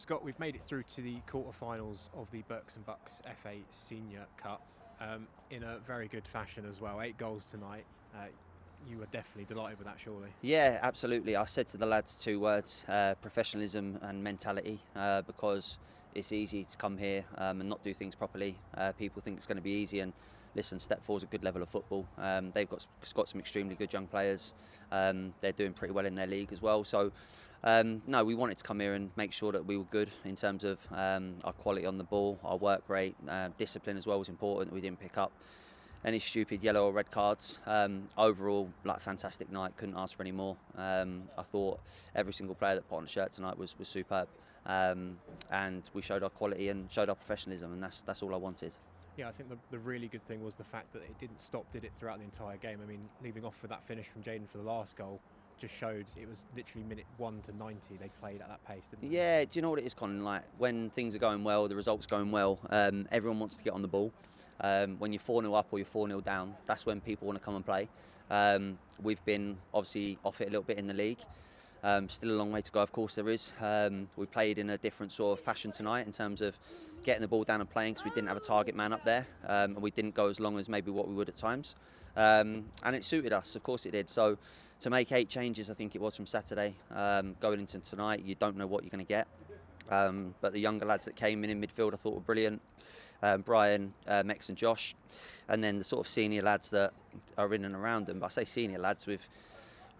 Scott, we've made it through to the quarterfinals of the Berks and Bucks FA Senior Cup in a very good fashion as well. 8 goals tonight. You were definitely delighted with that, surely. Yeah, absolutely. I said to the lads 2 words, professionalism and mentality, because it's easy to come here and not do things properly. People think it's going to be easy, and listen, Step 4 is a good level of football. They've got some extremely good young players. They're doing pretty well in their league as well. So, no, we wanted to come here and make sure that we were good in terms of our quality on the ball, our work rate, discipline as well was important. We didn't pick up any stupid yellow or red cards. Overall, fantastic night. Couldn't ask for any more. I thought every single player that put on a shirt tonight was superb, and we showed our quality and showed our professionalism, and that's all I wanted. Yeah, I think the really good thing was the fact that it didn't stop, did it, throughout the entire game. I mean, leaving off with that finish from Jaden for the last goal just showed it was literally minute 1 to 90 they played at that pace, didn't they? Yeah, do you know what it is, Colin? Like, when things are going well, the results going well, everyone wants to get on the ball. When you're 4-0 up or you're 4-0 down, that's when people want to come and play. We've been obviously off it a little bit in the league. Still a long way to go, of course there is. We played in a different sort of fashion tonight in terms of getting the ball down and playing, because we didn't have a target man up there, and we didn't go as long as maybe what we would at times. And it suited us, of course it did. So to make 8 changes, I think it was, from Saturday, going into tonight, you don't know what you're going to get. But the younger lads that came in midfield I thought were brilliant. Brian, Mex and Josh, and then the sort of senior lads that are in and around them. But I say senior lads, we've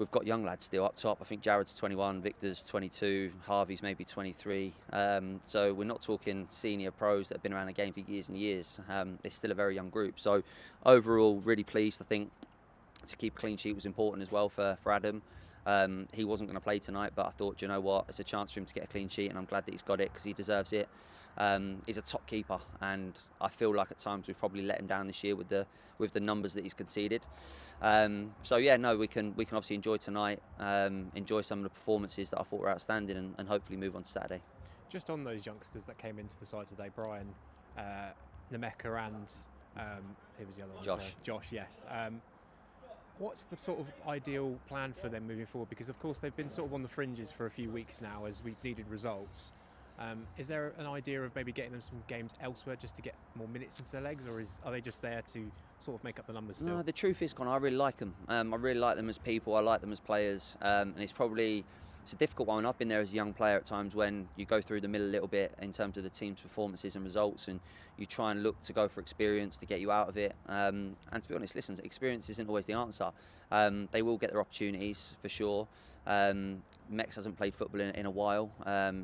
got young lads still up top. I think Jared's 21, Victor's 22, Harvey's maybe 23. So we're not talking senior pros that have been around the game for years and years. It's still a very young group. So overall, really pleased. I think to keep a clean sheet was important as well for Adam. He wasn't going to play tonight, but I thought, you know what, it's a chance for him to get a clean sheet, and I'm glad that he's got it because he deserves it. He's a top keeper, and I feel like at times we've probably let him down this year with the numbers that he's conceded. So yeah, no, we can obviously enjoy tonight, enjoy some of the performances that I thought were outstanding, and hopefully move on to Saturday. Just on those youngsters that came into the side today, Brian, Nemeka, and who was the other one? Josh. Sorry. Josh, yes. What's the sort of ideal plan for them moving forward? Because of course they've been sort of on the fringes for a few weeks now as we've needed results. Is there an idea of maybe getting them some games elsewhere just to get more minutes into their legs, or are they just there to sort of make up the numbers still? No, the truth is, Connor, I really like them. I really like them as people. I like them as players, and it's a difficult one. I've been there as a young player at times when you go through the mill a little bit in terms of the team's performances and results, and you try and look to go for experience to get you out of it. And to be honest, listen, experience isn't always the answer. They will get their opportunities for sure. Mex hasn't played football in a while.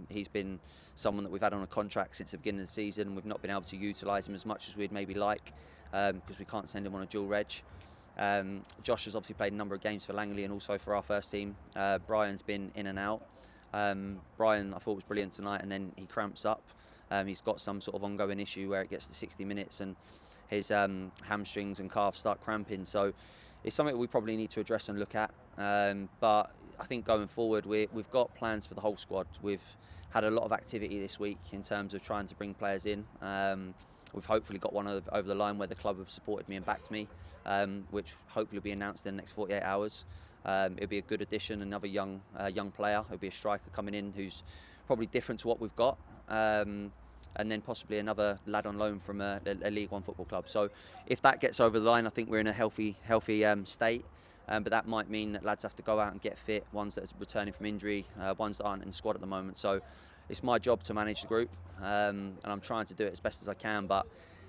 He's been someone that we've had on a contract since the beginning of the season. We've not been able to utilise him as much as we'd maybe like, because we can't send him on a dual reg. Josh has obviously played a number of games for Langley and also for our first team. Brian's been in and out. Brian, I thought, was brilliant tonight, and then he cramps up. He's got some sort of ongoing issue where it gets to 60 minutes and his hamstrings and calves start cramping. So it's something we probably need to address and look at. But I think going forward, we've got plans for the whole squad. We've had a lot of activity this week in terms of trying to bring players in. We've hopefully got one over the line where the club have supported me and backed me, which hopefully will be announced in the next 48 hours. It'll be a good addition, another young player. It'll be a striker coming in who's probably different to what we've got. And then possibly another lad on loan from a League One football club. So if that gets over the line, I think we're in a healthy state. But that might mean that lads have to go out and get fit, ones that are returning from injury, ones that aren't in the squad at the moment. So it's my job to manage the group, and I'm trying to do it as best as I can, but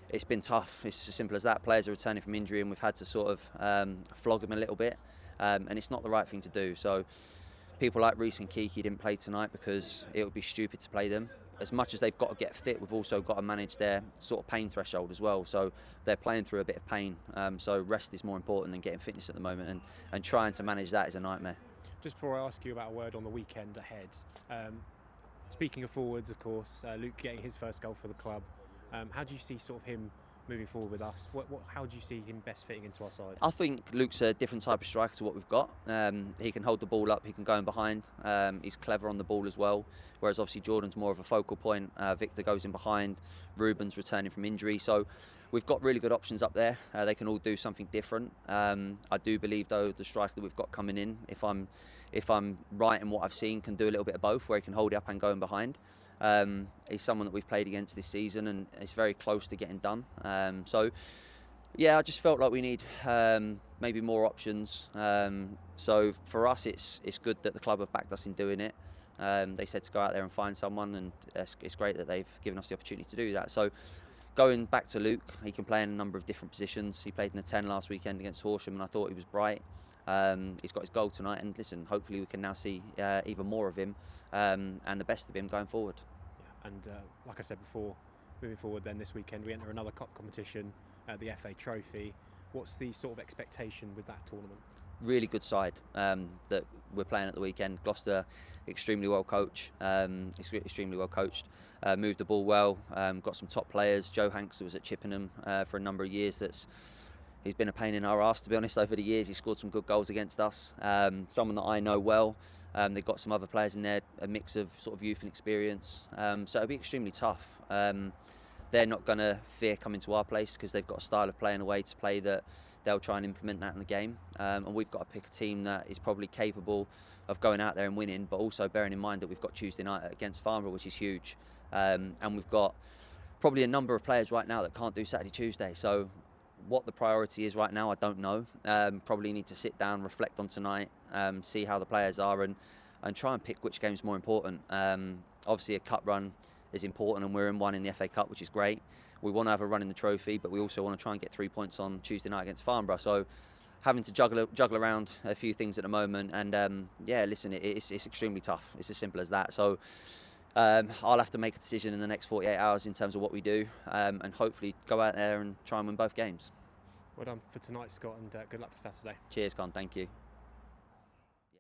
it's been tough. It's as simple as that. Players are returning from injury, and we've had to sort of flog them a little bit, and it's not the right thing to do. So people like Reece and Kiki didn't play tonight because it would be stupid to play them. As much as they've got to get fit, we've also got to manage their sort of pain threshold as well. So they're playing through a bit of pain. So rest is more important than getting fitness at the moment, and trying to manage that is a nightmare. Just before I ask you about a word on the weekend ahead, speaking of forwards, of course, Luke getting his first goal for the club. How do you see sort of him moving forward with us? How do you see him best fitting into our side? I think Luke's a different type of striker to what we've got. He can hold the ball up, he can go in behind. He's clever on the ball as well, whereas obviously Jordan's more of a focal point. Victor goes in behind. Ruben's returning from injury. So we've got really good options up there. They can all do something different. I do believe, though, the striker that we've got coming in, if I'm right in what I've seen, can do a little bit of both, where he can hold it up and go in behind. He's someone that we've played against this season, and it's very close to getting done. So yeah, I just felt like we need maybe more options. So for us, it's good that the club have backed us in doing it. They said to go out there and find someone, and it's great that they've given us the opportunity to do that. So going back to Luke, he can play in a number of different positions. He played in the 10 last weekend against Horsham, and I thought he was bright. He's got his goal tonight, and listen, hopefully we can now see even more of him and the best of him going forward. Yeah, and like I said before, moving forward then this weekend we enter another cup competition, the FA Trophy. What's the sort of expectation with that tournament? Really good side that we're playing at the weekend. Gloucester, extremely well coached. Moved the ball well. Got some top players. Joe Hanks, who was at Chippenham for a number of years, he's been a pain in our arse, to be honest, over the years. He scored some good goals against us. Someone that I know well. They've got some other players in there, a mix of sort of youth and experience. So it'll be extremely tough. They're not going to fear coming to our place because they've got a style of playing away to play that they'll try and implement that in the game. And we've got to pick a team that is probably capable of going out there and winning, but also bearing in mind that we've got Tuesday night against Farnborough, which is huge. And we've got probably a number of players right now that can't do Saturday, Tuesday. So what the priority is right now, I don't know. Probably need to sit down, reflect on tonight, see how the players are, and try and pick which game's more important. Obviously, a cup run is important, and we're in one in the FA Cup, which is great. We want to have a run in the trophy, but we also want to try and get 3 points on Tuesday night against Farnborough. So having to juggle around a few things at the moment, and yeah, listen, it's extremely tough. It's as simple as that. So I'll have to make a decision in the next 48 hours in terms of what we do, and hopefully go out there and try and win both games. Well done for tonight, Scott, and good luck for Saturday. Cheers, Con. Thank you.